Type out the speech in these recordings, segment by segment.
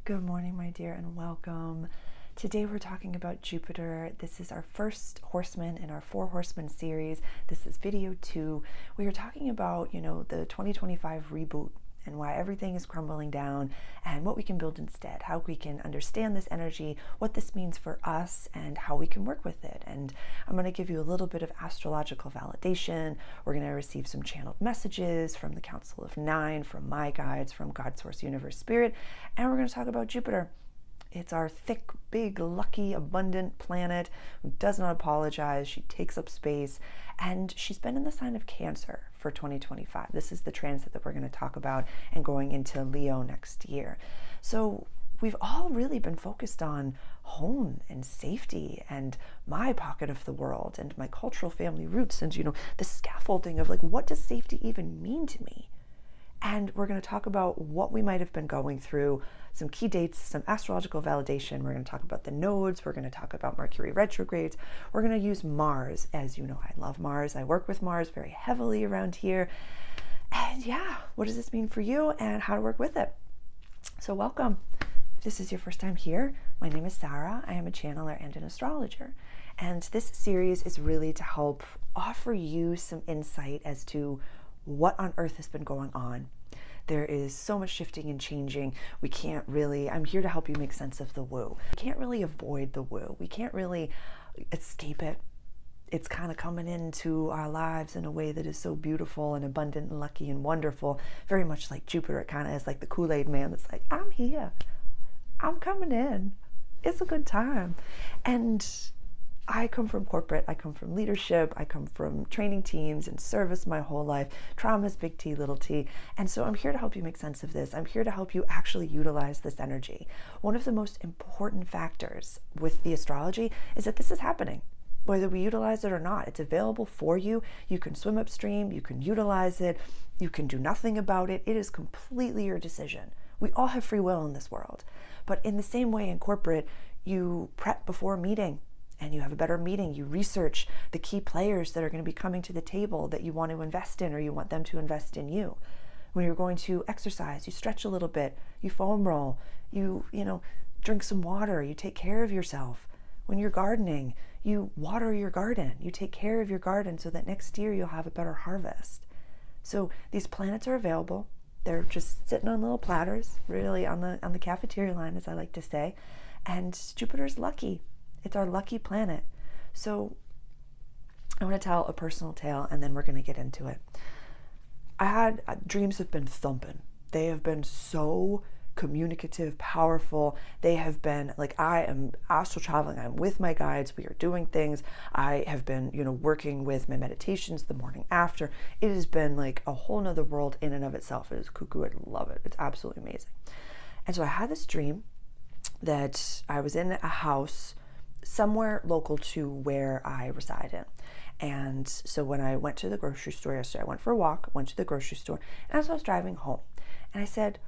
Good morning, my dear, and welcome. Today we're talking about Jupiter. This is our first Horseman in our 4 Horsemen series. This is video 2. We are talking about, the 2025 reboot and why everything is crumbling down and what we can build instead, how we can understand this energy, what this means for us, and how we can work with it. And I'm going to give you a little bit of astrological validation. We're going to receive some channeled messages from the Council of Nine, from my guides, from God, Source, Universe, Spirit, and we're going to talk about Jupiter. It's our thick, big, lucky, abundant planet who does not apologize. She takes up space, and she's been in the sign of Cancer for 2025. This is the transit that we're going to talk about, and going into Leo next year. So we've all really been focused on home and safety and my pocket of the world and my cultural family roots and, the scaffolding of what does safety even mean to me? And we're going to talk about what we might have been going through, some key dates, some astrological validation. We're going to talk about the nodes. We're going to talk about Mercury retrogrades. We're going to use Mars. As you know, I love Mars. I work with Mars very heavily around here. And yeah, what does this mean for you and how to work with it? So welcome. If this is your first time here, my name is Sarah. I am a channeler and an astrologer. And this series is really to help offer you some insight as to what on earth has been going on. There is so much shifting and changing. I'm here to help you make sense of the woo. We can't really avoid the woo. We can't really escape it. It's kind of coming into our lives in a way that is so beautiful and abundant and lucky and wonderful. Very much like Jupiter. It kind of is like the Kool-Aid man that's like, I'm here. I'm coming in. It's a good time. And I come from corporate, I come from leadership, I come from training teams and service my whole life. Trauma is big T, little t. And so I'm here to help you make sense of this. I'm here to help you actually utilize this energy. One of the most important factors with the astrology is that this is happening. Whether we utilize it or not, it's available for you. You can swim upstream, you can utilize it, you can do nothing about it. It is completely your decision. We all have free will in this world. But in the same way in corporate, you prep before a meeting. And you have a better meeting, you research the key players that are going to be coming to the table that you want to invest in, or you want them to invest in you. When you're going to exercise, you stretch a little bit, you foam roll, you drink some water, you take care of yourself. When you're gardening, you water your garden, you take care of your garden so that next year you'll have a better harvest. So these planets are available. They're just sitting on little platters, really on the cafeteria line, as I like to say. And Jupiter's lucky. It's our lucky planet. So I want to tell a personal tale, and then we're going to get into it. Dreams have been thumping. They have been so communicative, powerful. They have been I am astral traveling. I'm with my guides. We are doing things. I have been, working with my meditations the morning after. It has been a whole nother world in and of itself. It is cuckoo. I love it. It's absolutely amazing. And so I had this dream that I was in a house somewhere local to where I reside in. And so when I went to the grocery store yesterday, I went for a walk, went to the grocery store, and as I was driving home, and I said,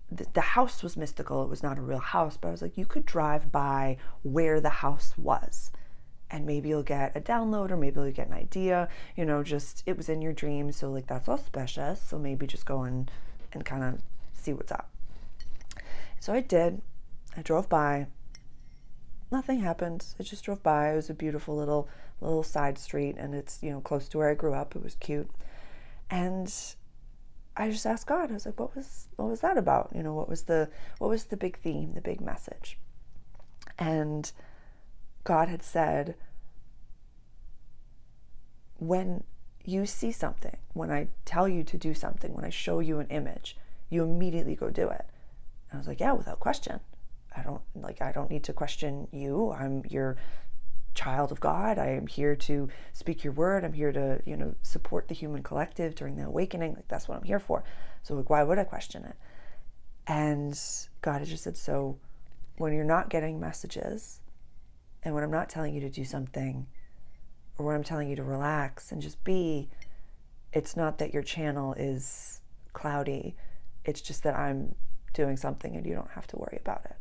the house was mystical. It was not a real house, but I was like, you could drive by where the house was, and maybe you'll get a download, or maybe you'll get an idea, it was in your dream. So that's auspicious. So maybe just go and kind of see what's up. So I did. I drove by. Nothing happened. I just drove by. It was a beautiful little side street, and it's close to where I grew up. It was cute, and I just asked God. I was like, "What was that about? What was the big theme, the big message?" And God had said, "When you see something, when I tell you to do something, when I show you an image, you immediately go do it." And I was like, "Yeah, without question. I don't need to question you. I'm your child of God. I am here to speak your word. I'm here to, support the human collective during the awakening. That's what I'm here for. So why would I question it?" And God had just said, so when you're not getting messages, and when I'm not telling you to do something, or when I'm telling you to relax and just be, it's not that your channel is cloudy. It's just that I'm doing something and you don't have to worry about it.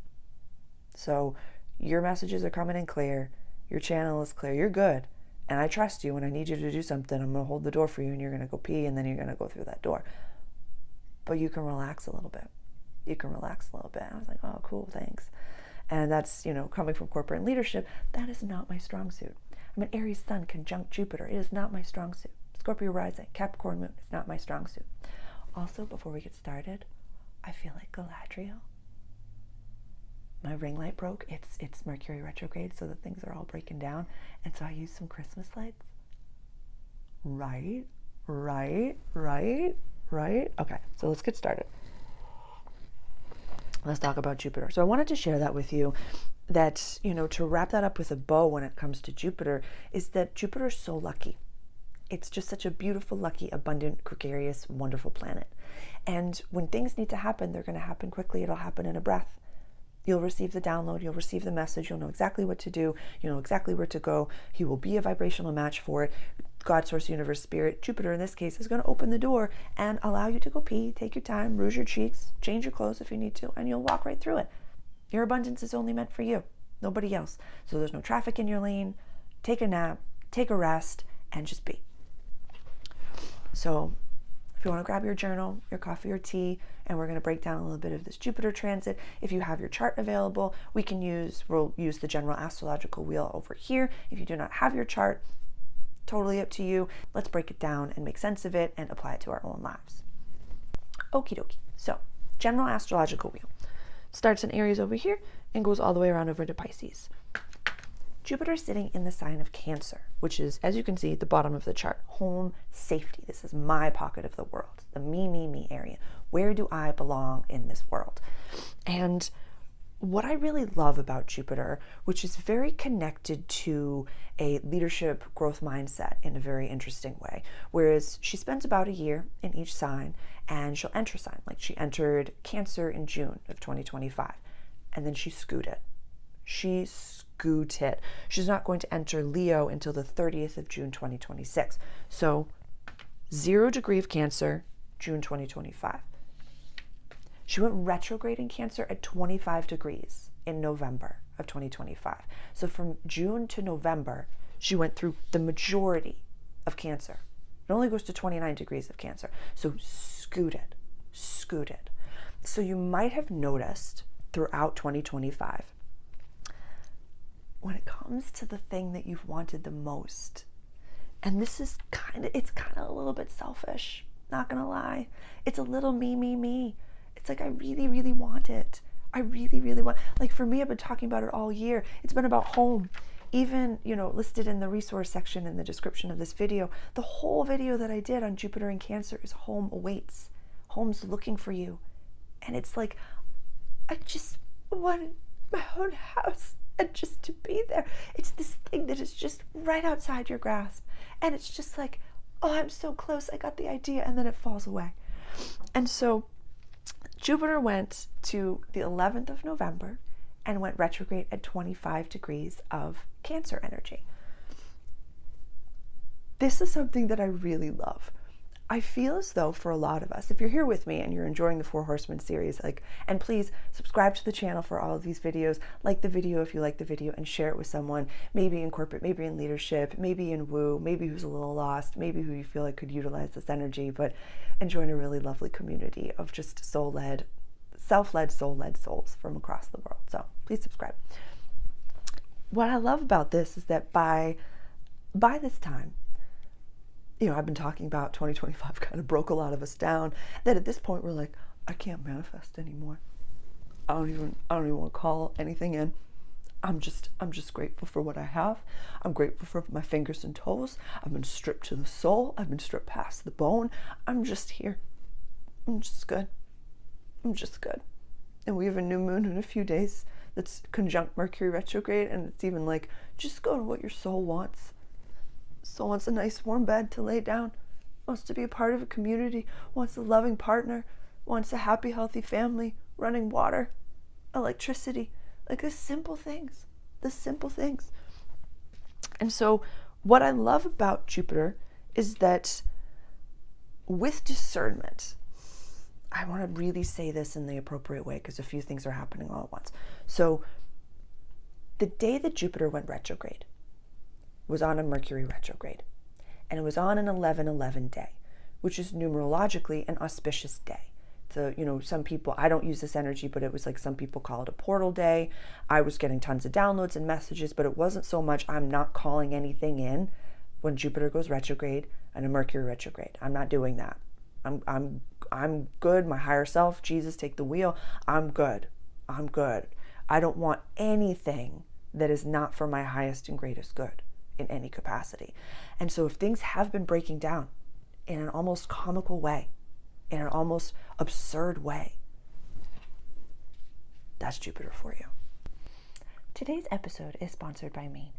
So your messages are coming in clear. Your channel is clear. You're good. And I trust you. When I need you to do something, I'm going to hold the door for you, and you're going to go pee, and then you're going to go through that door. But you can relax a little bit. you can relax a little bit. I was like, oh, cool, thanks. And that's, coming from corporate and leadership, that is not my strong suit. I'm an Aries sun conjunct Jupiter. It is not my strong suit. Scorpio rising, Capricorn moon is not my strong suit. Also, before we get started, I feel like Galadriel. My ring light broke. It's Mercury retrograde, so the things are all breaking down. And so I used some Christmas lights. Right. Okay, so let's get started. Let's talk about Jupiter. So I wanted to share that with you, that, to wrap that up with a bow when it comes to Jupiter, is that Jupiter is so lucky. It's just such a beautiful, lucky, abundant, gregarious, wonderful planet. And when things need to happen, they're going to happen quickly. It'll happen in a breath. You'll receive the download. You'll receive the message. You'll know exactly what to do. You'll know exactly where to go. He will be a vibrational match for it. God, source, universe, spirit, Jupiter in this case, is going to open the door and allow you to go pee, take your time, rouge your cheeks, change your clothes if you need to, and you'll walk right through it. Your abundance is only meant for you, nobody else. So there's no traffic in your lane. Take a nap, take a rest, and just be. So if you want to grab your journal, your coffee or tea, and we're going to break down a little bit of this Jupiter transit. If you have your chart available, we'll use the general astrological wheel over here. If you do not have your chart, totally up to you. Let's break it down and make sense of it and apply it to our own lives. Okie dokie. So, general astrological wheel starts in Aries over here and goes all the way around over to Pisces. Jupiter sitting in the sign of Cancer, which is, as you can see at the bottom of the chart, home, safety. This is my pocket of the world, the me area. Where do I belong in this world? And what I really love about Jupiter, which is very connected to a leadership growth mindset in a very interesting way, whereas she spends about a year in each sign and she'll enter sign. Like she entered Cancer in June of 2025 and then she scooted. She's not going to enter Leo until the 30th of June 2026. So 0 degree of Cancer, June 2025. She went retrograde in Cancer at 25 degrees in November of 2025. So from June to November, she went through the majority of Cancer. It only goes to 29 degrees of Cancer. So scooted. So you might have noticed throughout 2025, when it comes to the thing that you've wanted the most, and this is it's kind of a little bit selfish, not gonna lie. It's a little me. It's like, I really, really want it. I really, really want, like for me, I've been talking about it all year. It's been about home. Even, listed in the resource section in the description of this video, the whole video that I did on Jupiter and Cancer is home awaits. Home's looking for you. And it's like, I just wanted my own house and just to be there. It's this thing that is just right outside your grasp. And it's just like, oh, I'm so close. I got the idea. And then it falls away. And so Jupiter went to the 11th of November and went retrograde at 25 degrees of Cancer energy. This is something that I really love. I feel as though for a lot of us, if you're here with me and you're enjoying the 4 Horsemen series, and please subscribe to the channel for all of these videos, like the video if you like the video, and share it with someone, maybe in corporate, maybe in leadership, maybe in woo, maybe who's a little lost, maybe who you feel like could utilize this energy, but join a really lovely community of just soul-led, self-led, soul-led souls from across the world. So please subscribe. What I love about this is that by this time, I've been talking about 2025 kind of broke a lot of us down, that at this point we're like, I can't manifest anymore. I don't even want to call anything in. I'm just grateful for what I have. I'm grateful for my fingers and toes. I've been stripped to the soul. I've been stripped past the bone. I'm just here. I'm just good. And we have a new moon in a few days that's conjunct Mercury retrograde, and it's even like, just go to what your soul wants. Soul wants a nice warm bed to lay down, wants to be a part of a community, wants a loving partner, wants a happy, healthy family, running water, electricity, like the simple things. And so what I love about Jupiter is that with discernment, I want to really say this in the appropriate way because a few things are happening all at once. So the day that Jupiter went retrograde was on a Mercury retrograde, and it was on an 11/11 day, which is numerologically an auspicious day. So, some people, I don't use this energy, but it was like some people call it a portal day. I was getting tons of downloads and messages, but it wasn't so much I'm not calling anything in when Jupiter goes retrograde and a Mercury retrograde. I'm not doing that. I'm good. My higher self, Jesus, take the wheel. I'm good. I don't want anything that is not for my highest and greatest good in any capacity. And so if things have been breaking down in an almost comical way, in an almost absurd way, that's Jupiter for you. Today's episode is sponsored by me,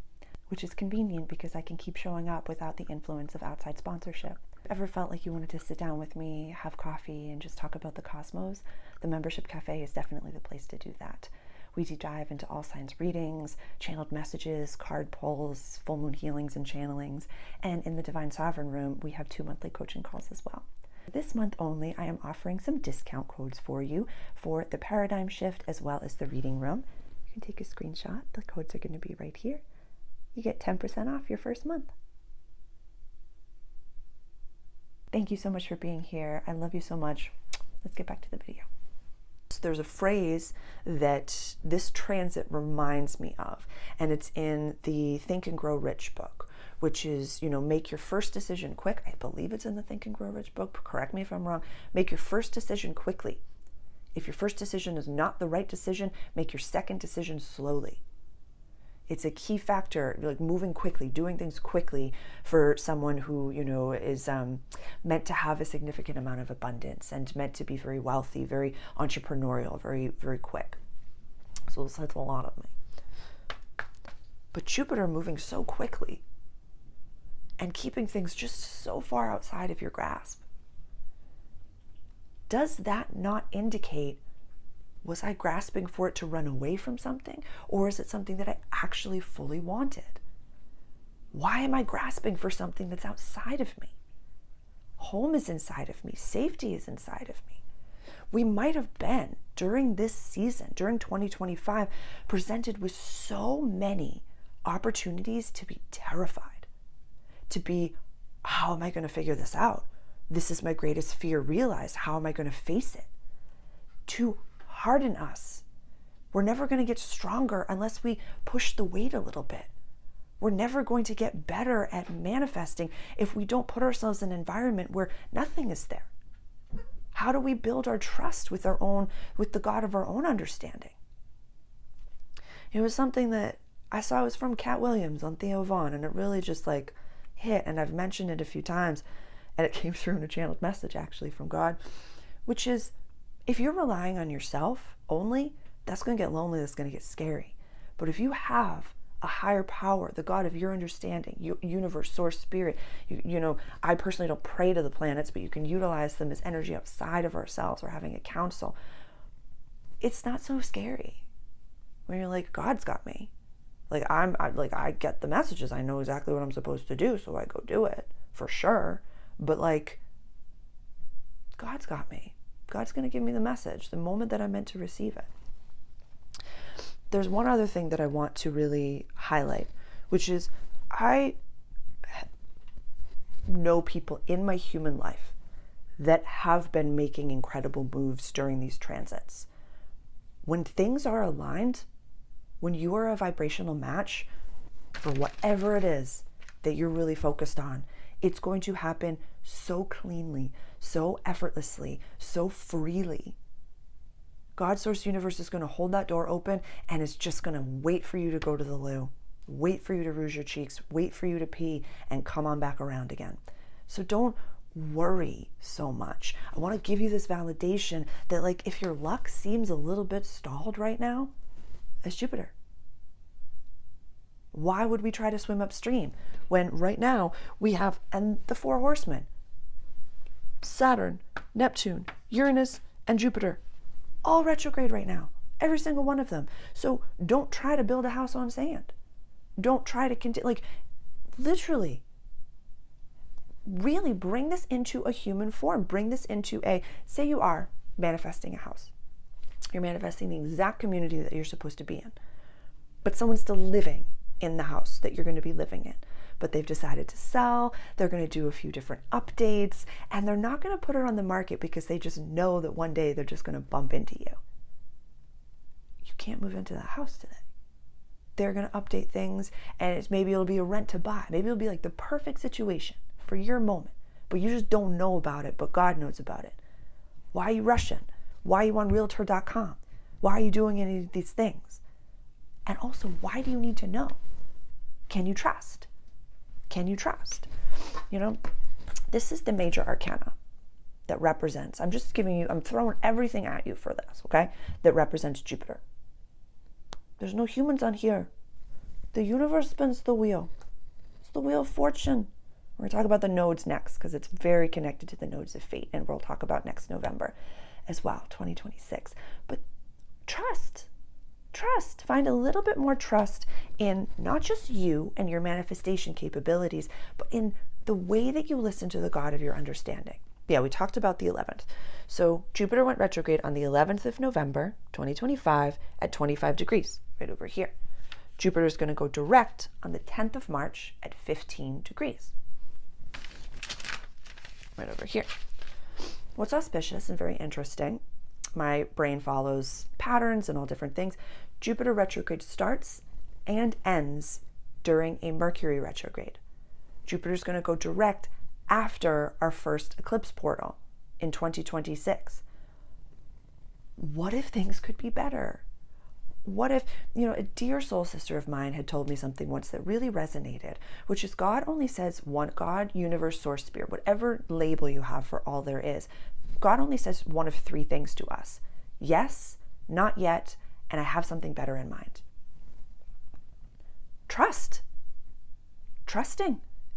which is convenient because I can keep showing up without the influence of outside sponsorship. Ever felt like you wanted to sit down with me, have coffee, and just talk about the cosmos? The Membership Cafe is definitely the place to do that. We deep dive into all signs readings, channeled messages, card pulls, full moon healings and channelings, and in the Divine Sovereign Room, we have 2 monthly coaching calls as well. This month only, I am offering some discount codes for you for the paradigm shift as well as the reading room. You can take a screenshot. The codes are going to be right here. You get 10% off your first month. Thank you so much for being here. I love you so much. Let's get back to the video. There's a phrase that this transit reminds me of, and it's in the Think and Grow Rich book, which is, make your first decision quick. I believe it's in the Think and Grow Rich book. Correct me if I'm wrong. Make your first decision quickly. If your first decision is not the right decision, make your second decision slowly. It's a key factor, like moving quickly, doing things quickly for someone who, is meant to have a significant amount of abundance and meant to be very wealthy, very entrepreneurial, very, very quick. So that's a lot of me. But Jupiter moving so quickly and keeping things just so far outside of your grasp, does that not indicate, was I grasping for it to run away from something? Or is it something that I actually fully wanted? Why am I grasping for something that's outside of me? Home is inside of me. Safety is inside of me. We might have been, during this season, during 2025, presented with so many opportunities to be terrified, to be, how am I going to figure this out? This is my greatest fear realized. How am I going to face it? To harden us. We're never going to get stronger unless we push the weight a little bit. We're never going to get better at manifesting if we don't put ourselves in an environment where nothing is there. How do we build our trust with the God of our own understanding? It was something that I saw, it was from Cat Williams on Theo Vaughn, and it really just hit, and I've mentioned it a few times, and it came through in a channeled message actually from God, which is, if you're relying on yourself only, that's going to get lonely, that's going to get scary. But if you have a higher power, the God of your understanding, universe, source, spirit, I personally don't pray to the planets, but you can utilize them as energy outside of ourselves or having a council. It's not so scary when you're like, God's got me. I get the messages. I know exactly what I'm supposed to do, so I go do it for sure. But God's got me. God's going to give me the message the moment that I'm meant to receive it. There's one other thing that I want to really highlight, which is I know people in my human life that have been making incredible moves during these transits. When things are aligned, when you are a vibrational match for whatever it is that you're really focused on, it's going to happen so cleanly, so effortlessly, so freely. God, Source, Universe is going to hold that door open and it's just going to wait for you to go to the loo, wait for you to rouge your cheeks, wait for you to pee, and come on back around again. So don't worry so much. I want to give you this validation that if your luck seems a little bit stalled right now, it's Jupiter. Why would we try to swim upstream when right now we have, and the 4 horsemen, Saturn, Neptune, Uranus, and Jupiter, all retrograde right now, every single one of them. So don't try to build a house on sand. Don't try to continue, literally, really bring this into a human form. Bring this into say you are manifesting a house. You're manifesting the exact community that you're supposed to be in, but someone's still living in the house that you're going to be living in. but they've decided to sell. They're going to do a few different updates, and they're not going to put it on the market because they just know that one day they're just going to bump into you. You can't move into that house today. They're going to update things, and maybe it'll be a rent to buy. Maybe it'll be like the perfect situation for your moment, but you just don't know about it, but God knows about it. Why are you rushing? Why are you on realtor.com? Why are you doing any of these things? And also, why do you need to know? Can you trust? Can you trust? You know, this is the major arcana that represents, I'm throwing everything at you for this, okay? That represents Jupiter. There's no humans on here. The universe spins the wheel. It's the wheel of fortune. We're going to talk about the nodes next because it's very connected to the nodes of fate, and we'll talk about next November as well, 2026. But trust. Find a little bit more trust in not just you and your manifestation capabilities, but in the way that you listen to the God of your understanding. Yeah, we talked about the 11th. So Jupiter went retrograde on the 11th of November, 2025 at 25 degrees, right over here. Jupiter is going to go direct on the 10th of March at 15 degrees, right over here. What's auspicious and very interesting, my brain follows patterns and all different things. Jupiter retrograde starts and ends during a Mercury retrograde. Jupiter's going to go direct after our first eclipse portal in 2026. What if things could be better? What if, a dear soul sister of mine had told me something once that really resonated, which is God only says one, God, universe, source, spirit, whatever label you have for all there is, God only says one of three things to us. Yes, not yet, and I have something better in mind. Trusting.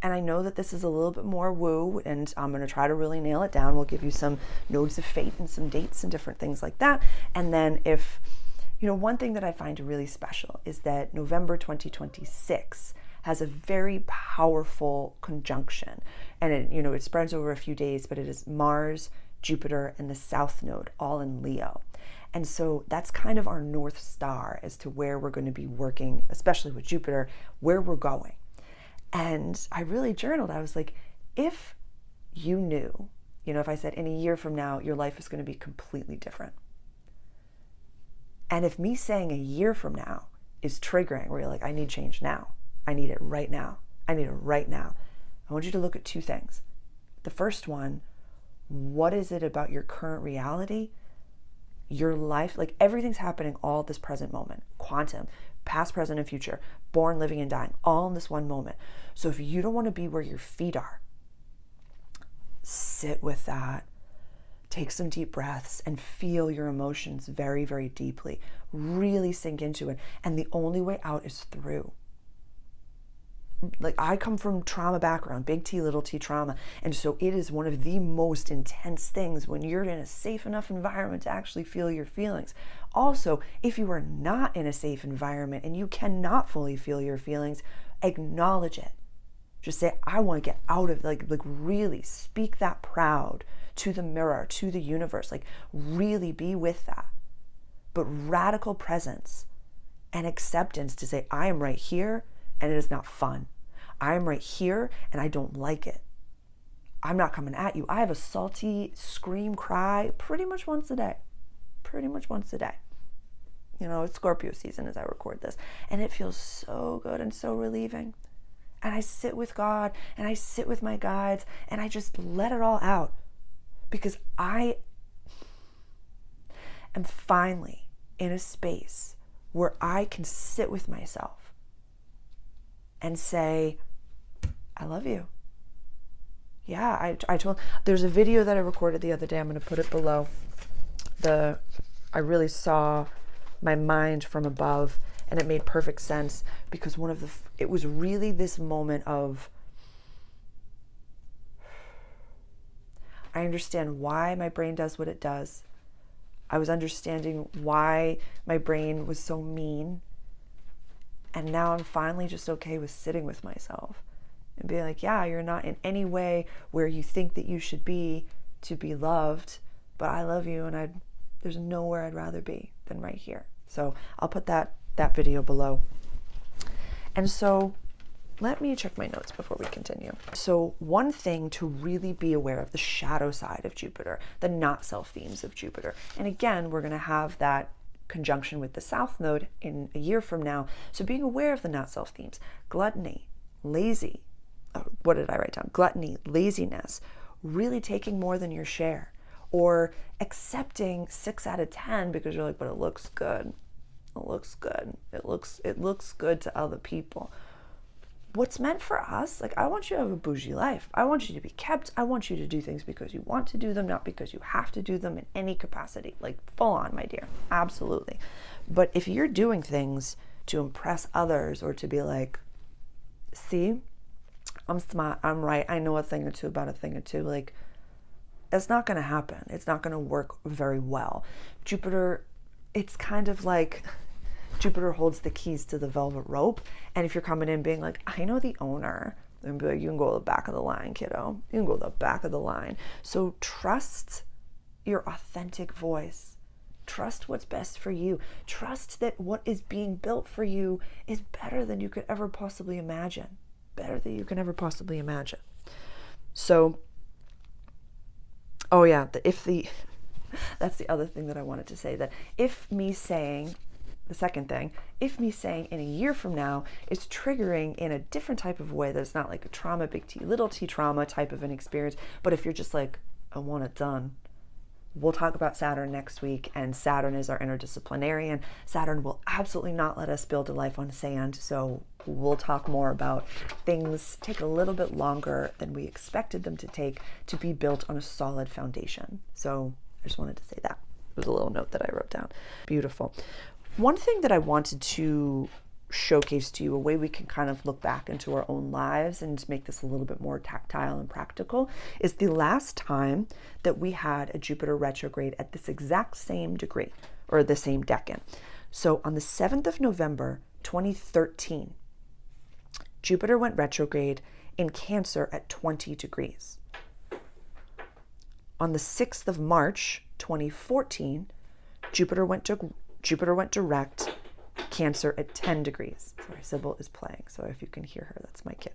And I know that this is a little bit more woo, and I'm going to try to really nail it down. We'll give you some nodes of fate and some dates and different things like that. And then one thing that I find really special is that November 2026 has a very powerful conjunction. And it spreads over a few days, but it is Mars, Jupiter, and the South Node all in Leo. And so that's kind of our North Star as to where we're going to be working, especially with Jupiter, where we're going. And I really journaled. I was like, if you knew, if I said in a year from now, your life is going to be completely different. And if me saying a year from now is triggering, where you're like, I need change now. I need it right now. I want you to look at two things. The first one, what is it about your current reality, your life, like everything's happening all at this present moment, quantum, past, present, and future, born, living, and dying, all in this one moment. So if you don't want to be where your feet are, sit with that. Take some deep breaths and feel your emotions very, very deeply. Really sink into it. And the only way out is through. Like, I come from trauma background, big T, little t trauma. And so it is one of the most intense things when you're in a safe enough environment to actually feel your feelings. Also, if you are not in a safe environment and you cannot fully feel your feelings, acknowledge it. Just say, I want to get out of, like really speak that proud to the mirror, to the universe, like really be with that. But radical presence and acceptance to say, I am right here and it is not fun. I am right here and I don't like it. I'm not coming at you. I have a salty scream cry pretty much once a day. It's Scorpio season as I record this. And it feels so good and so relieving. And I sit with God and I sit with my guides and I just let it all out. Because I am finally in a space where I can sit with myself and say, I love you. Yeah, there's a video that I recorded the other day. I'm going to put it below. I really saw my mind from above, and it made perfect sense because it was really this moment of, I understand why my brain does what it does. I was understanding why my brain was so mean. And now I'm finally just okay with sitting with myself and being like, yeah, you're not in any way where you think that you should be to be loved, but I love you and there's nowhere I'd rather be than right here. So I'll put that video below. And so let me check my notes before we continue. So one thing to really be aware of, the shadow side of Jupiter, the not self themes of Jupiter. And again, we're going to have that conjunction with the South Node in a year from now. So being aware of the not self themes, gluttony, lazy, what did I write down? Gluttony, laziness, really taking more than your share, or accepting 6 out of 10 because you're like, but it looks good. It looks good. It looks good to other people. What's meant for us, like, I want you to have a bougie life. I want you to be kept. I want you to do things because you want to do them, not because you have to do them in any capacity. Like, full on, my dear. Absolutely. But if you're doing things to impress others or to be like, see, I'm smart, I'm right, I know a thing or two about a thing or two, like, it's not going to happen. It's not going to work very well. Jupiter, it's kind of like Jupiter holds the keys to the velvet rope. And if you're coming in being like, I know the owner, then be like, you can go to the back of the line, kiddo. You can go to the back of the line. So trust your authentic voice. Trust what's best for you. Trust that what is being built for you is better than you could ever possibly imagine. Better than you can ever possibly imagine. So, oh yeah, that's the other thing that I wanted to say, that if me saying in a year from now is triggering in a different type of way, that's not like a trauma, big T, little t trauma type of an experience, but if you're just like, I want it done. We'll talk about Saturn next week, and Saturn is our interdisciplinarian. Saturn will absolutely not let us build a life on sand, so we'll talk more about things take a little bit longer than we expected them to take to be built on a solid foundation. So I just wanted to say that. It was a little note that I wrote down. Beautiful. One thing that I wanted to showcase to you, a way we can kind of look back into our own lives and make this a little bit more tactile and practical, is the last time that we had a Jupiter retrograde at this exact same degree, or the same decan. So on the 7th of November, 2013, Jupiter went retrograde in Cancer at 20 degrees. On the 6th of March, 2014, Jupiter went direct, Cancer at 10 degrees. Sorry, Sybil is playing, so if you can hear her, that's my kid.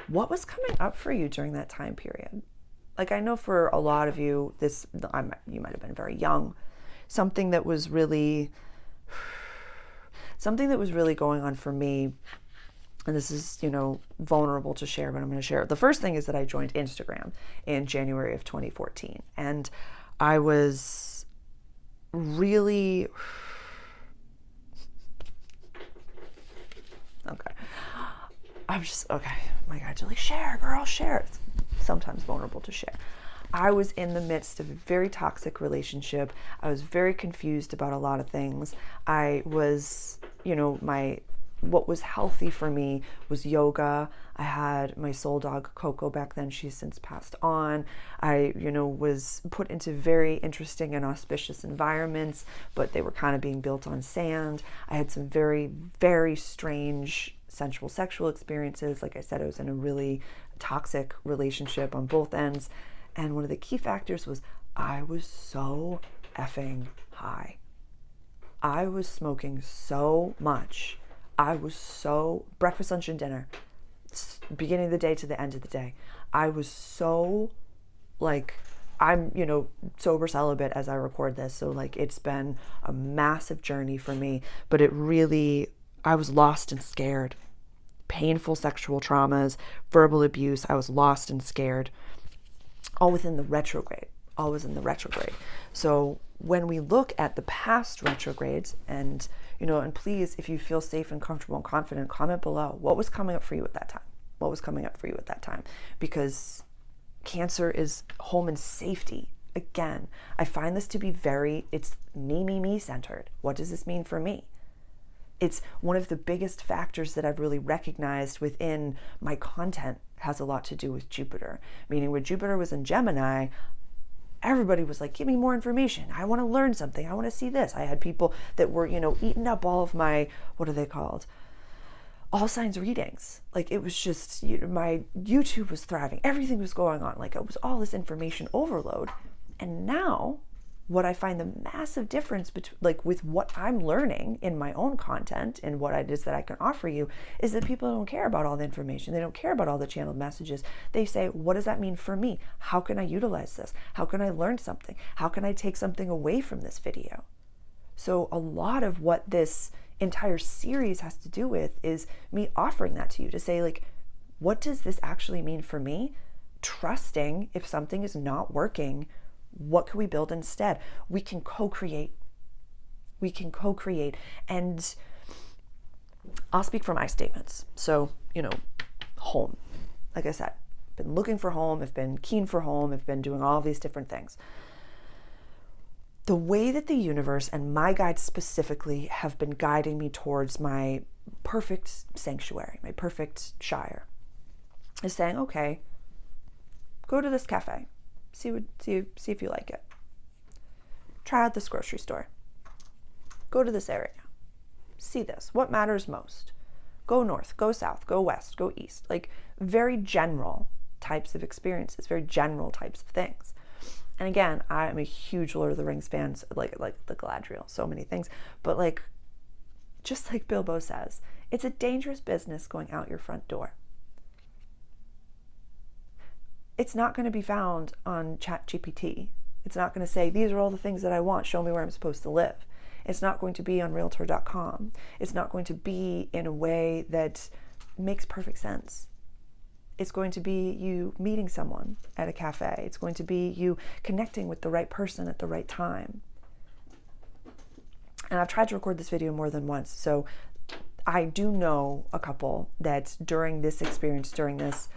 What was coming up for you during that time period? Like, I know for a lot of you, you might have been very young. Something that was really going on for me, and this is, vulnerable to share, but I'm going to share it. The first thing is that I joined Instagram in January of 2014, and I was really... Okay. My God, Julie, share, girl, share. It's sometimes vulnerable to share. I was in the midst of a very toxic relationship. I was very confused about a lot of things. I was, what was healthy for me was yoga. I had my soul dog, Coco, back then. She's since passed on. I, was put into very interesting and auspicious environments, but they were kind of being built on sand. I had some very, very strange sensual sexual experiences. Like I said, I was in a really toxic relationship on both ends. And one of the key factors was I was so effing high. I was smoking so much. I was so, breakfast, lunch, and dinner, beginning of the day to the end of the day. I was so, I'm, sober celibate as I record this. So it's been a massive journey for me, but I was lost and scared. Painful sexual traumas, verbal abuse. I was lost and scared. All within the retrograde. Always in the retrograde. So when we look at the past retrogrades, and please, if you feel safe and comfortable and confident, comment below. What was coming up for you at that time? Because Cancer is home and safety. Again, I find this to be it's me centered. What does this mean for me? It's one of the biggest factors that I've really recognized within my content has a lot to do with Jupiter. Meaning when Jupiter was in Gemini, everybody was like, give me more information. I want to learn something. I want to see this. I had people that were, eating up all of my, what are they called? All signs readings. It was just, my YouTube was thriving. Everything was going on. It was all this information overload. And now what I find the massive difference between, like, with what I'm learning in my own content and what it is that I can offer you, is that people don't care about all the information. They don't care about all the channeled messages. They say, what does that mean for me? How can I utilize this? How can I learn something? How can I take something away from this video? So a lot of what this entire series has to do with is me offering that to you, to say, like, what does this actually mean for me? Trusting if something is not working, what can we build instead? We can co-create. We can co-create. And I'll speak for my statements. So, home. Like I said, I've been looking for home. I've been keen for home. I've been doing all of these different things. The way that the universe and my guides specifically have been guiding me towards my perfect sanctuary, my perfect shire, is saying, okay, go to this cafe. See if you like it. Try out this grocery store. Go to this area. See this. What matters most? Go north, go south, go west, go east. Like, very general types of experiences, very general types of things. And again, I'm a huge Lord of the Rings fan, like the Galadriel, so many things. But like, just like Bilbo says, it's a dangerous business going out your front door. It's not going to be found on ChatGPT. It's not going to say, these are all the things that I want, show me where I'm supposed to live. It's not going to be on realtor.com. It's not going to be in a way that makes perfect sense. It's going to be you meeting someone at a cafe. It's going to be you connecting with the right person at the right time. And I've tried to record this video more than once, so I do know a couple that during this experience, during this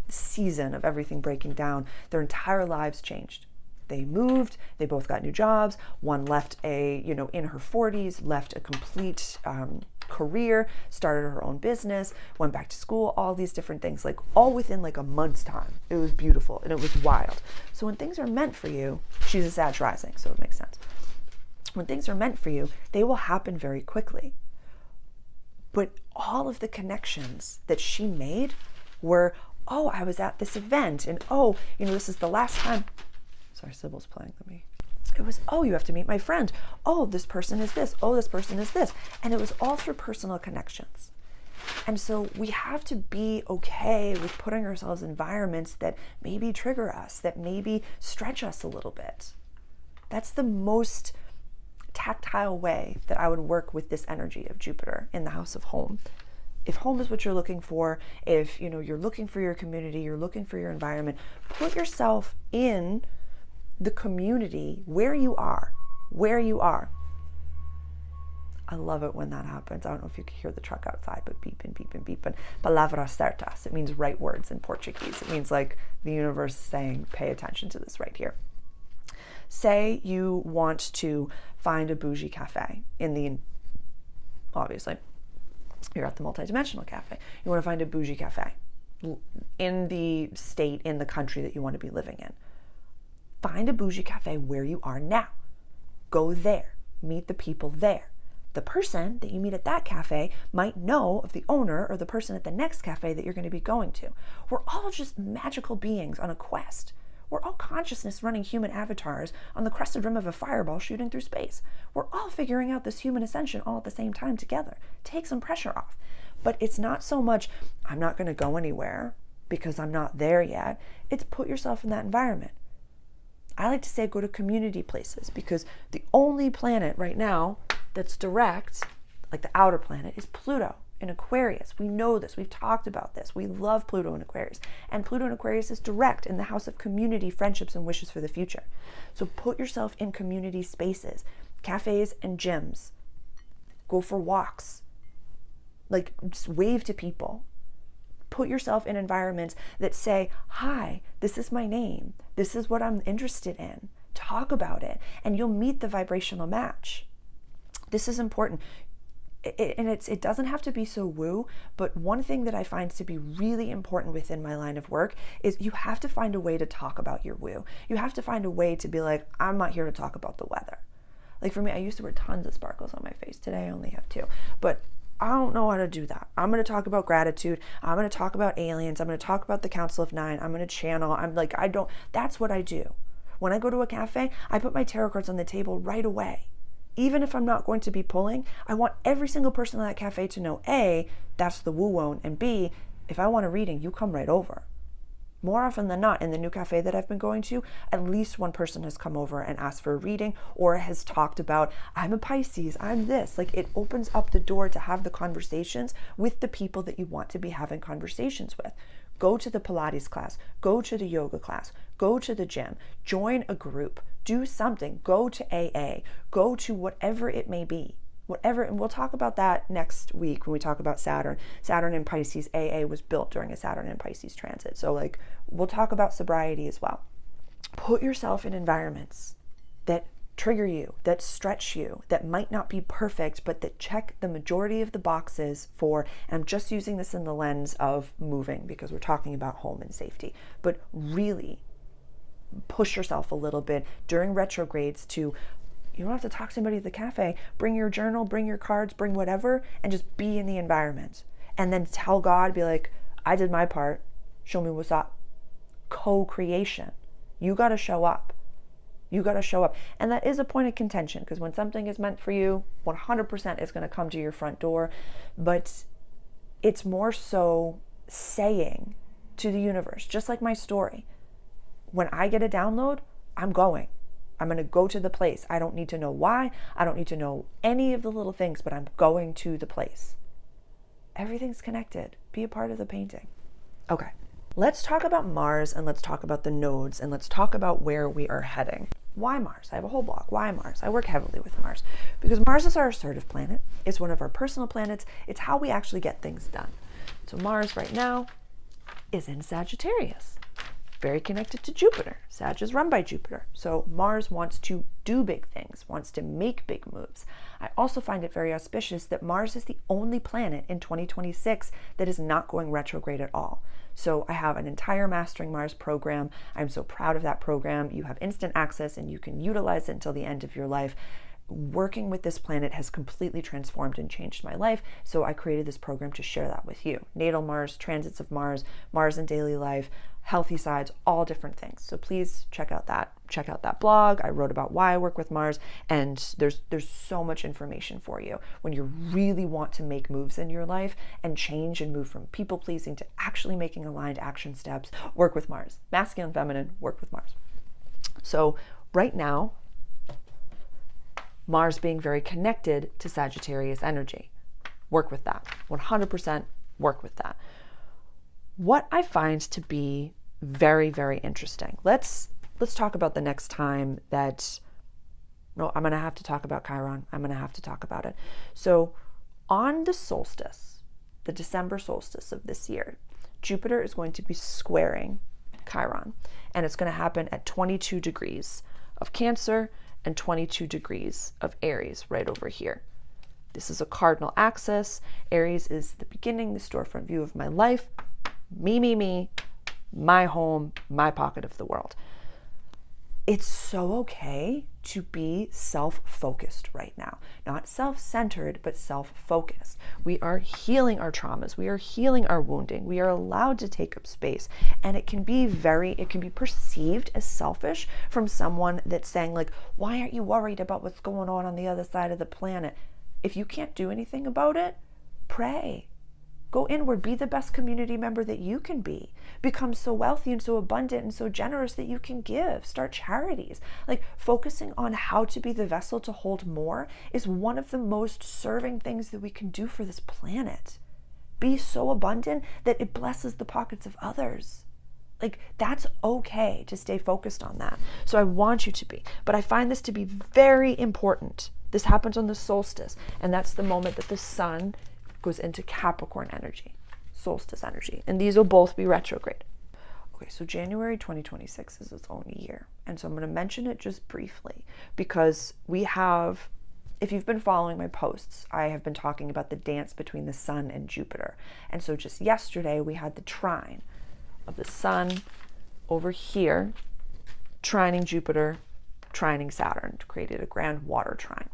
season of everything breaking down, their entire lives changed. They moved, they both got new jobs. One left in her 40s, left a complete career, started her own business, went back to school, all these different things, like all within like a month's time. It was beautiful and it was wild. So when things are meant for you, she's a Sag rising, so it makes sense. When things are meant for you, they will happen very quickly. But all of the connections that she made were, oh, I was at this event, and oh, this is the last time. Sorry, Sybil's playing with me. It was, oh, you have to meet my friend. Oh, this person is this. Oh, this person is this. And it was all through personal connections. And so we have to be okay with putting ourselves in environments that maybe trigger us, that maybe stretch us a little bit. That's the most tactile way that I would work with this energy of Jupiter in the house of home. If home is what you're looking for, if you're looking for your community, you're looking for your environment, put yourself in the community where you are. I love it when that happens. I don't know if you can hear the truck outside, but beeping, beeping, beeping. Palavras certas. It means right words in Portuguese. It means like the universe is saying, pay attention to this right here. Say you want to find a bougie cafe obviously, you're at the multidimensional cafe. You want to find a bougie cafe in the state, in the country that you want to be living in. Find a bougie cafe where you are now. Go there. Meet the people there. The person that you meet at that cafe might know of the owner or the person at the next cafe that you're going to be going to. We're all just magical beings on a quest. We're all consciousness running human avatars on the crested rim of a fireball shooting through space. We're all figuring out this human ascension all at the same time together. Take some pressure off. But it's not so much, I'm not going to go anywhere because I'm not there yet. It's put yourself in that environment. I like to say go to community places, because the only planet right now that's direct, like the outer planet, is Pluto in Aquarius. We know this. We've talked about this. We love Pluto in Aquarius. And Pluto in Aquarius is direct in the house of community, friendships, and wishes for the future. So put yourself in community spaces, cafes and gyms. Go for walks. Like, just wave to people. Put yourself in environments that say, hi, this is my name. This is what I'm interested in. Talk about it, and you'll meet the vibrational match. This is important. It doesn't have to be so woo, but one thing that I find to be really important within my line of work is you have to find a way to talk about your woo. You have to find a way to be like, I'm not here to talk about the weather. Like for me, I used to wear tons of sparkles on my face. Today I only have 2, but I don't know how to do that. I'm going to talk about gratitude. I'm going to talk about aliens. I'm going to talk about the Council of 9. I'm going to channel. That's what I do. When I go to a cafe, I put my tarot cards on the table right away. Even if I'm not going to be pulling, I want every single person in that cafe to know, A, that's the woo-wone, and B, if I want a reading, you come right over. More often than not, in the new cafe that I've been going to, at least one person has come over and asked for a reading or has talked about, I'm a Pisces, I'm this. Like, it opens up the door to have the conversations with the people that you want to be having conversations with. Go to the Pilates class, go to the yoga class, go to the gym, join a group, do something, go to AA, go to whatever it may be. Whatever, and we'll talk about that next week when we talk about Saturn. Saturn in Pisces, AA was built during a Saturn in Pisces transit. So like, we'll talk about sobriety as well. Put yourself in environments that trigger you, that stretch you, that might not be perfect, but that check the majority of the boxes for, and I'm just using this in the lens of moving because we're talking about home and safety, but really push yourself a little bit during retrogrades to, you don't have to talk to somebody at the cafe. Bring your journal, bring your cards, bring whatever, and just be in the environment. And then tell God, be like, I did my part. Show me what's up. Co-creation. You got to show up. You got to show up. And that is a point of contention, because when something is meant for you, 100% is going to come to your front door. But it's more so saying to the universe, just like my story. When I get a download, I'm going. I'm going to go to the place. I don't need to know why. I don't need to know any of the little things, but I'm going to the place. Everything's connected. Be a part of the painting. Okay, let's talk about Mars, and let's talk about the nodes, and let's talk about where we are heading. Why Mars? I have a whole blog. Why Mars? I work heavily with Mars because Mars is our assertive planet. It's one of our personal planets. It's how we actually get things done. So Mars right now is in Sagittarius. Very connected to Jupiter. Sag is run by Jupiter. So Mars wants to do big things, wants to make big moves. I also find it very auspicious that Mars is the only planet in 2026 that is not going retrograde at all. So I have an entire Mastering Mars program. I'm so proud of that program. You have instant access and you can utilize it until the end of your life. Working with this planet has completely transformed and changed my life. So I created this program to share that with you. Natal Mars, transits of Mars, Mars in daily life, healthy sides, all different things. So please check out that blog. I wrote about why I work with Mars, and there's so much information for you when you really want to make moves in your life and change and move from people pleasing to actually making aligned action steps. Work with Mars. Masculine, feminine, work with Mars. So right now, Mars being very connected to Sagittarius energy. Work with that. 100% work with that. What I find to be very, very interesting. Let's talk about the next time that, no, I'm going to have to talk about Chiron. I'm going to have to talk about it. So on the solstice, the December solstice of this year, Jupiter is going to be squaring Chiron, and it's going to happen at 22 degrees of Cancer and 22 degrees of Aries right over here. This is a cardinal axis. Aries is the beginning, the storefront view of my life. Me, my home, my pocket of the world. It's so okay to be self-focused right now. Not self-centered, but self-focused. We are healing our traumas. We are healing our wounding. We are allowed to take up space. And it can be perceived as selfish from someone that's saying like, why aren't you worried about what's going on the other side of the planet? If you can't do anything about it, pray. Go inward, be the best community member that you can be. Become so wealthy and so abundant and so generous that you can give. Start charities. Like, focusing on how to be the vessel to hold more is one of the most serving things that we can do for this planet. Be so abundant that it blesses the pockets of others. Like, that's okay to stay focused on that. So I want you to be. But I find this to be very important. This happens on the solstice, and that's the moment that the sun goes into Capricorn energy, solstice energy, and these will both be retrograde. Okay, so January 2026 is its own year, and so I'm going to mention it just briefly because we have, if you've been following my posts, I have been talking about the dance between the sun and Jupiter, and so just yesterday we had the trine of the sun over here, trining Jupiter, trining Saturn, created a grand water trine.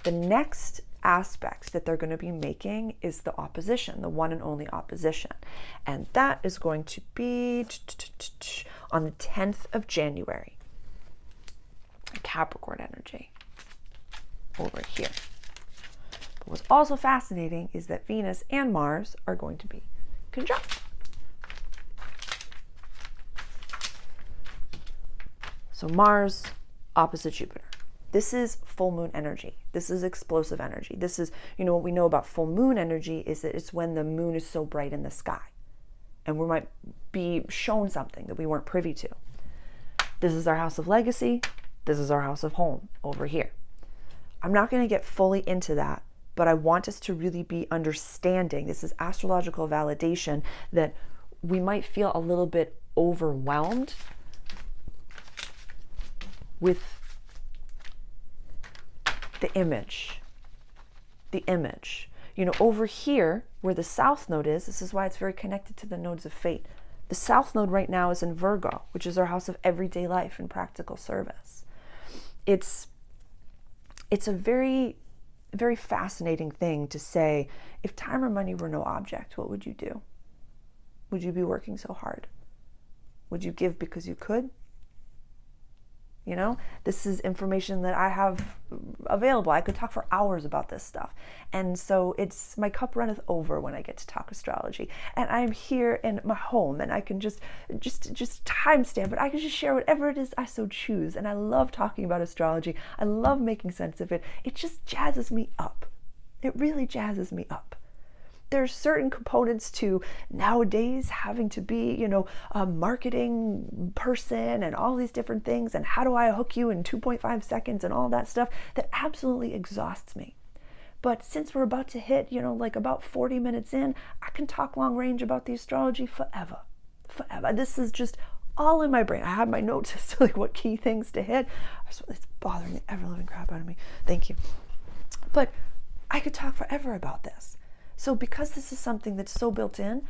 The next aspect that they're going to be making is the opposition, the one and only opposition. And that is going to be on the 10th of January. Capricorn energy over here. But what's also fascinating is that Venus and Mars are going to be conjunct. So Mars opposite Jupiter. This is full moon energy. This is explosive energy. This is, what we know about full moon energy is that it's when the moon is so bright in the sky and we might be shown something that we weren't privy to. This is our house of legacy. This is our house of home over here. I'm not going to get fully into that, but I want us to really be understanding, this is astrological validation, that we might feel a little bit overwhelmed with the image. Over here where the south node is, this is why it's very connected to the nodes of fate. The south node right now is in Virgo, which is our house of everyday life and practical service. It's a very, very fascinating thing to say, if time or money were no object, what would you do? Would you be working so hard? Would you give because you could? This is information that I have available. I could talk for hours about this stuff. And so my cup runneth over when I get to talk astrology. And I'm here in my home and I can just timestamp it. I can just share whatever it is I so choose. And I love talking about astrology. I love making sense of it. It just jazzes me up. It really jazzes me up. There's certain components to nowadays having to be, a marketing person and all these different things. And how do I hook you in 2.5 seconds and all that stuff that absolutely exhausts me. But since we're about to hit, about 40 minutes in, I can talk long range about the astrology forever. This is just all in my brain. I have my notes as to what key things to hit. It's bothering the ever living crap out of me. Thank you. But I could talk forever about this. So because this is something that's so built in,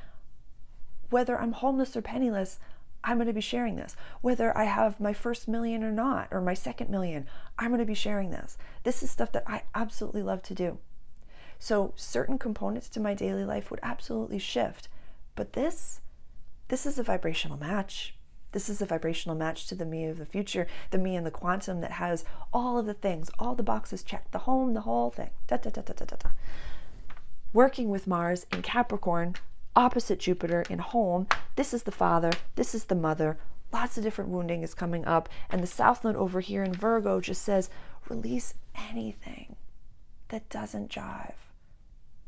whether I'm homeless or penniless, I'm going to be sharing this. Whether I have my first million or not, or my second million, I'm going to be sharing this. This is stuff that I absolutely love to do. So certain components to my daily life would absolutely shift. But this is a vibrational match. This is a vibrational match to the me of the future, the me in the quantum that has all of the things, all the boxes checked, the home, the whole thing. Working with Mars in Capricorn, opposite Jupiter in home, this is the father, this is the mother, lots of different wounding is coming up, and the south node over here in Virgo just says, release anything that doesn't jive.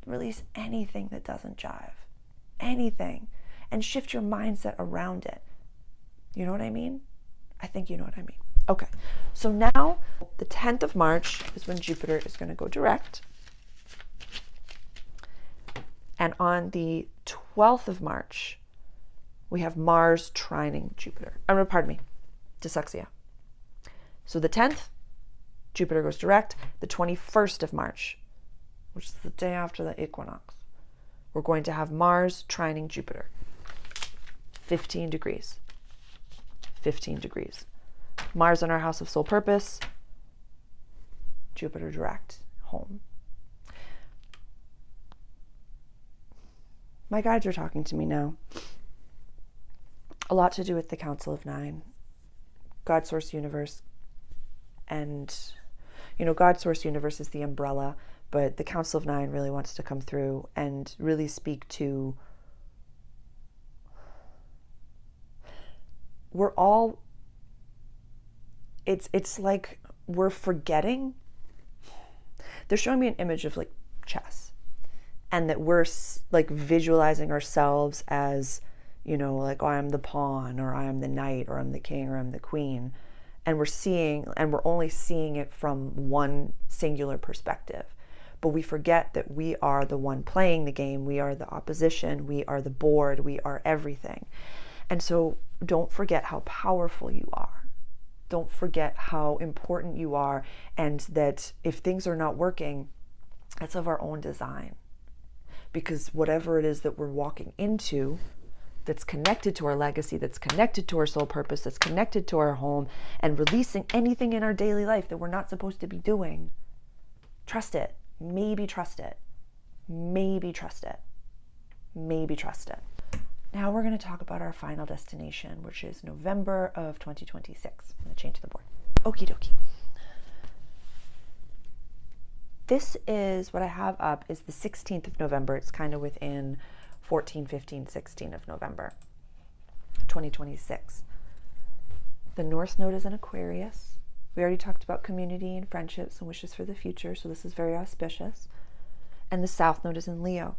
Release anything that doesn't jive. Anything. And shift your mindset around it. You know what I mean? I think you know what I mean. Okay, so now the 10th of March is when Jupiter is going to go direct. And on the 12th of March, we have Mars trining Jupiter. Dyslexia. So the 10th, Jupiter goes direct. The 21st of March, which is the day after the equinox, we're going to have Mars trining Jupiter. 15 degrees. 15 degrees. Mars in our house of soul purpose. Jupiter direct, home. My guides are talking to me now. A lot to do with the Council of Nine, God, Source, Universe. And, God, Source, Universe is the umbrella, but the Council of Nine really wants to come through and really speak to, it's like we're forgetting. They're showing me an image of chess. And that we're visualizing ourselves as, oh, I'm the pawn, or I'm the knight, or I'm the king, or I'm the queen. And we're only seeing it from one singular perspective. But we forget that we are the one playing the game. We are the opposition. We are the board. We are everything. And so don't forget how powerful you are. Don't forget how important you are. And that if things are not working, that's of our own design. Because whatever it is that we're walking into that's connected to our legacy, that's connected to our soul purpose, that's connected to our home, and releasing anything in our daily life that we're not supposed to be doing, trust it. Maybe trust it. Maybe trust it. Maybe trust it. Now we're going to talk about our final destination, which is November of 2026. I'm going to change the board. Okie dokie. This is what I have up is the 16th of November. It's kind of within 14, 15, 16 of November, 2026. The North Node is in Aquarius. We already talked about community and friendships and wishes for the future, so this is very auspicious. And the South Node is in Leo.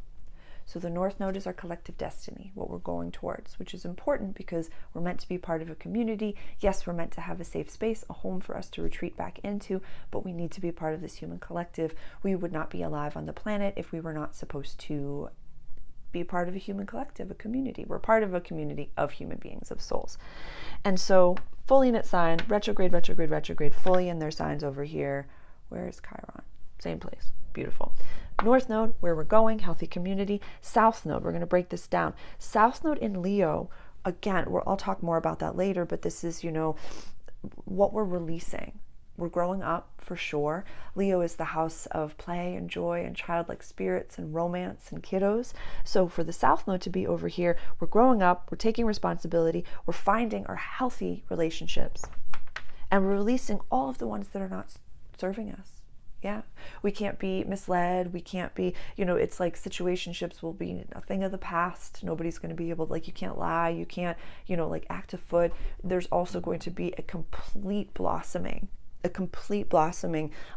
So the North Node is our collective destiny, what we're going towards, which is important because we're meant to be part of a community. Yes, we're meant to have a safe space, a home for us to retreat back into, but we need to be part of this human collective. We would not be alive on the planet if we were not supposed to be part of a human collective, a community. We're part of a community of human beings, of souls. And so fully in its sign, retrograde, retrograde, retrograde, fully in their signs over here. Where is Chiron? Same place. Beautiful. North Node, where we're going, healthy community. South Node, we're going to break this down. South Node in Leo, again, I'll talk more about that later, but this is, what we're releasing. We're growing up for sure. Leo is the house of play and joy and childlike spirits and romance and kiddos. So for the South Node to be over here, we're growing up, we're taking responsibility, we're finding our healthy relationships, and we're releasing all of the ones that are not serving us. Yeah, we can't be misled. We can't be, it's like situationships will be a thing of the past. Nobody's going to be able, you can't lie. You can't, act a foot. There's also going to be a complete blossoming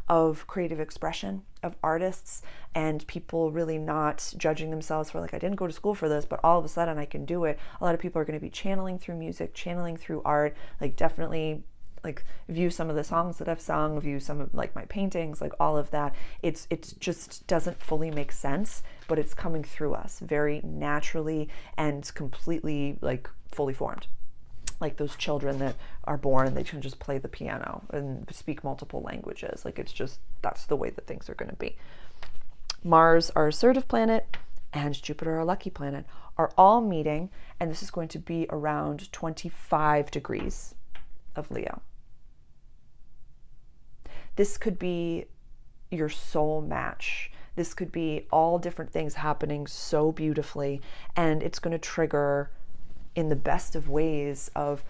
of creative expression, of artists, and people really not judging themselves for I didn't go to school for this, but all of a sudden I can do it. A lot of people are going to be channeling through music, channeling through art, definitely view some of the songs that I've sung, view some of my paintings, all of that. It just doesn't fully make sense, but it's coming through us very naturally and completely fully formed. Like those children that are born and they can just play the piano and speak multiple languages. It's just, that's the way that things are going to be. Mars, our assertive planet, and Jupiter, our lucky planet, are all meeting, and this is going to be around 25 degrees of Leo. This could be your soul match. This could be all different things happening so beautifully, and it's going to trigger in the best of ways of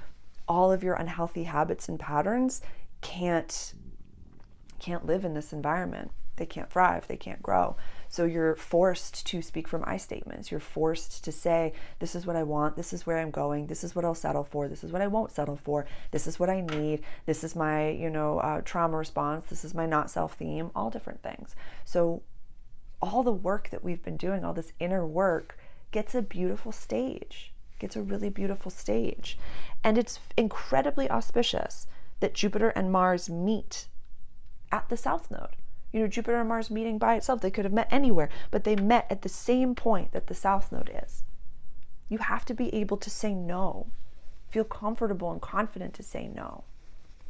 all of your unhealthy habits and patterns can't live in this environment. They can't thrive, they can't grow. So you're forced to speak from I statements. You're forced to say, this is what I want, this is where I'm going, this is what I'll settle for, this is what I won't settle for, this is what I need, this is my, trauma response, this is my not self theme, all different things. So all the work that we've been doing, all this inner work, gets a beautiful stage, gets a really beautiful stage. And it's incredibly auspicious that Jupiter and Mars meet at the South Node. Jupiter and Mars meeting by itself, they could have met anywhere, but they met at the same point that the South Node is. You have to be able to say no, feel comfortable and confident to say no,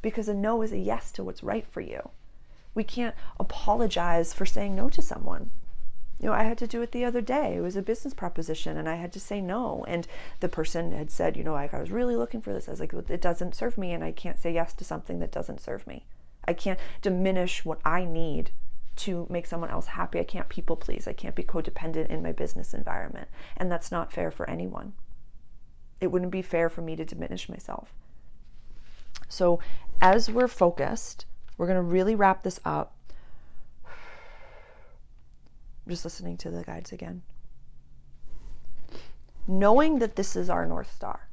because a no is a yes to what's right for you. We can't apologize for saying no to someone. I had to do it the other day. It was a business proposition and I had to say no. And the person had said, I was really looking for this. I was like, it doesn't serve me, and I can't say yes to something that doesn't serve me. I can't diminish what I need to make someone else happy. I can't people please. I can't be codependent in my business environment. And that's not fair for anyone. It wouldn't be fair for me to diminish myself. So as we're focused, we're going to really wrap this up. I'm just listening to the guides again. Knowing that this is our North Star,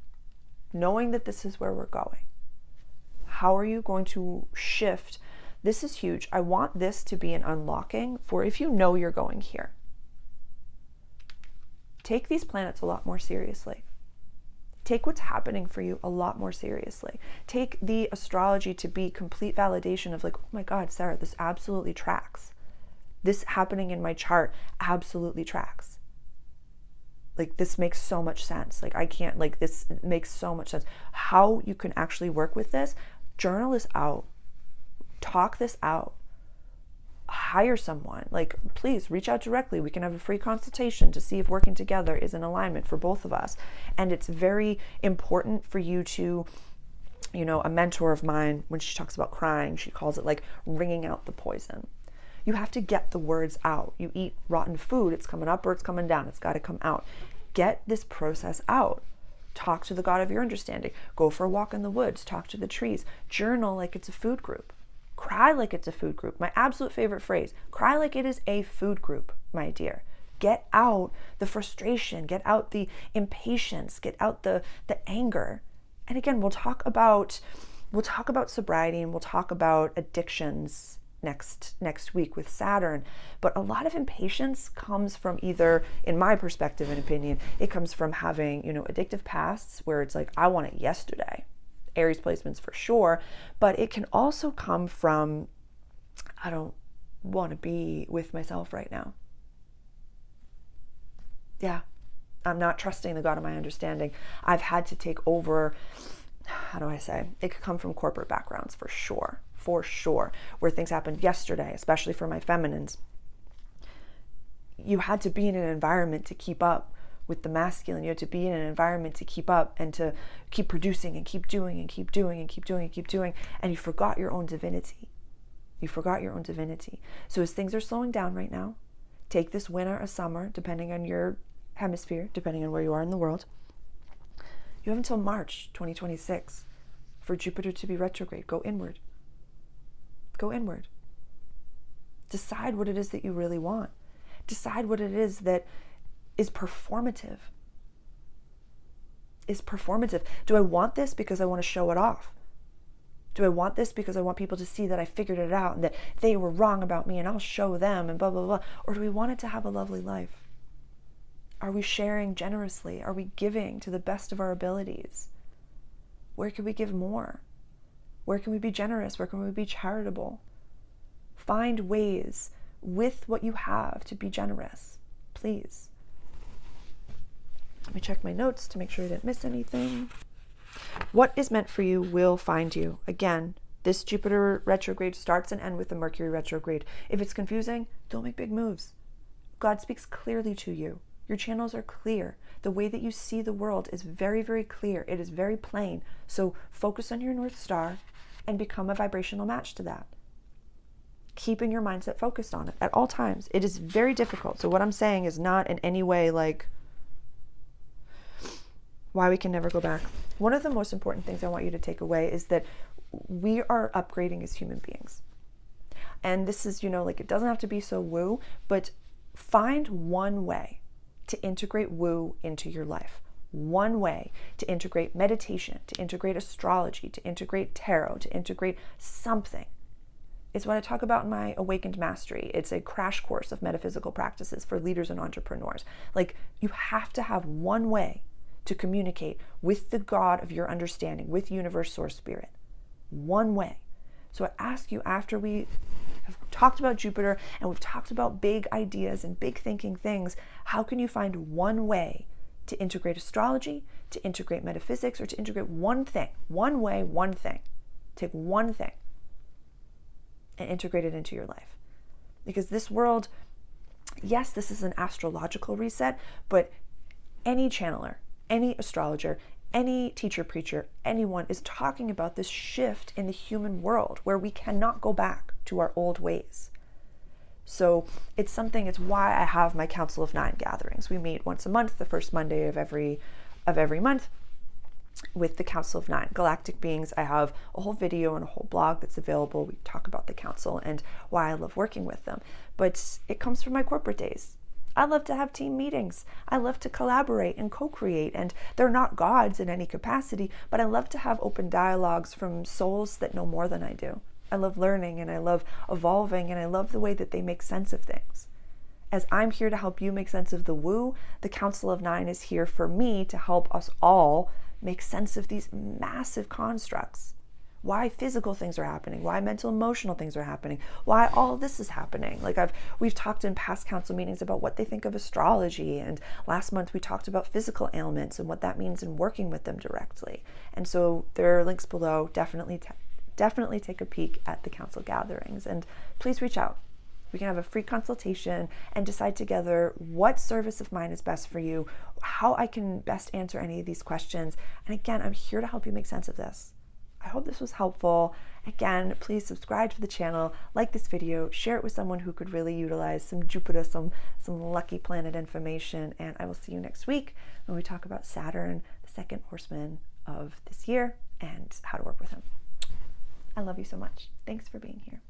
knowing that this is where we're going. How are you going to shift? This is huge. I want this to be an unlocking for if you're going here. Take these planets a lot more seriously. Take what's happening for you a lot more seriously. Take the astrology to be complete validation of oh my God, Sarah, this absolutely tracks. This happening in my chart absolutely tracks. This makes so much sense. This makes so much sense. How you can actually work with this, journal this out, talk this out, hire someone. Please reach out directly. We can have a free consultation to see if working together is in alignment for both of us. And it's very important for you to, a mentor of mine, when she talks about crying, she calls it wringing out the poison. You have to get the words out. You eat rotten food, it's coming up or it's coming down. It's got to come out. Get this process out. Talk to the God of your understanding. Go for a walk in the woods. Talk to the trees. Journal like it's a food group. Cry like it's a food group. My absolute favorite phrase, cry like it is a food group, my dear. Get out the frustration, get out the impatience, get out the anger. And again, we'll talk about sobriety, and we'll talk about addictions next week with Saturn. But a lot of impatience comes from either, in my perspective and opinion, it comes from having, addictive pasts where it's like, I want it yesterday. Aries placements for sure. But it can also come from, I don't want to be with myself right now. Yeah, I'm not trusting the God of my understanding. I've had to take over, how do I say? It could come from corporate backgrounds for sure, where things happened yesterday, especially for my feminines. You had to be in an environment to keep up with the masculine. You had to be in an environment to keep up and to keep producing and keep doing and keep doing and keep doing and keep doing. And you forgot your own divinity. So as things are slowing down right now, take this winter or summer, depending on your hemisphere, depending on where you are in the world. You have until March 2026 for Jupiter to be retrograde. Go inward. Decide what it is that you really want. Decide what it is that is performative. Do I want this because I want to show it off? Do I want this because I want people to see that I figured it out and that they were wrong about me and I'll show them and blah, blah, blah? Or do we want it to have a lovely life? Are we sharing generously? Are we giving to the best of our abilities? Where can we give more? Where can we be generous? Where can we be charitable? Find ways with what you have to be generous, please. Let me check my notes to make sure I didn't miss anything. What is meant for you will find you. Again, this Jupiter retrograde starts and ends with the Mercury retrograde. If it's confusing, don't make big moves. God speaks clearly to you. Your channels are clear. The way that you see the world is very, very clear. It is very plain. So focus on your North Star and become a vibrational match to that. Keeping your mindset focused on it at all times. It is very difficult. So what I'm saying is not in any way like why we can never go back. One of the most important things I want you to take away is that we are upgrading as human beings. And this is, it doesn't have to be so woo, but find one way to integrate woo into your life. One way to integrate meditation, to integrate astrology, to integrate tarot, to integrate something. It's what I talk about in my Awakened Mastery. It's a crash course of metaphysical practices for leaders and entrepreneurs. You have to have one way to communicate with the God of your understanding, with universe, source, spirit. One way. So I ask you, after we have talked about Jupiter and we've talked about big ideas and big thinking things, how can you find one way to integrate astrology, to integrate metaphysics, or to integrate one thing, one way, one thing. Take one thing and integrate it into your life. Because this world, yes, this is an astrological reset, but any channeler, any astrologer, any teacher, preacher, anyone is talking about this shift in the human world where we cannot go back to our old ways. So it's why I have my Council of Nine gatherings. We meet once a month, the first Monday of every month, with the Council of Nine galactic beings. I have a whole video and a whole blog that's available. We talk about the council and why I love working with them. But it comes from my corporate days. I love to have team meetings. I love to collaborate and co-create, and they're not gods in any capacity, but I love to have open dialogues from souls that know more than I do. I love learning and I love evolving and I love the way that they make sense of things. As I'm here to help you make sense of the woo, the Council of Nine is here for me to help us all make sense of these massive constructs. Why physical things are happening, why mental emotional things are happening, why all this is happening. We've talked in past council meetings about what they think of astrology, and last month we talked about physical ailments and what that means in working with them directly. And so there are links below. Definitely take a peek at the council gatherings, and please reach out. We can have a free consultation and decide together what service of mine is best for you, how I can best answer any of these questions. And again, I'm here to help you make sense of this. I hope this was helpful. Again, please subscribe to the channel, like this video, share it with someone who could really utilize some Jupiter, some lucky planet information, and I will see you next week when we talk about Saturn, the second horseman of this year, and how to work with him. I love you so much. Thanks for being here.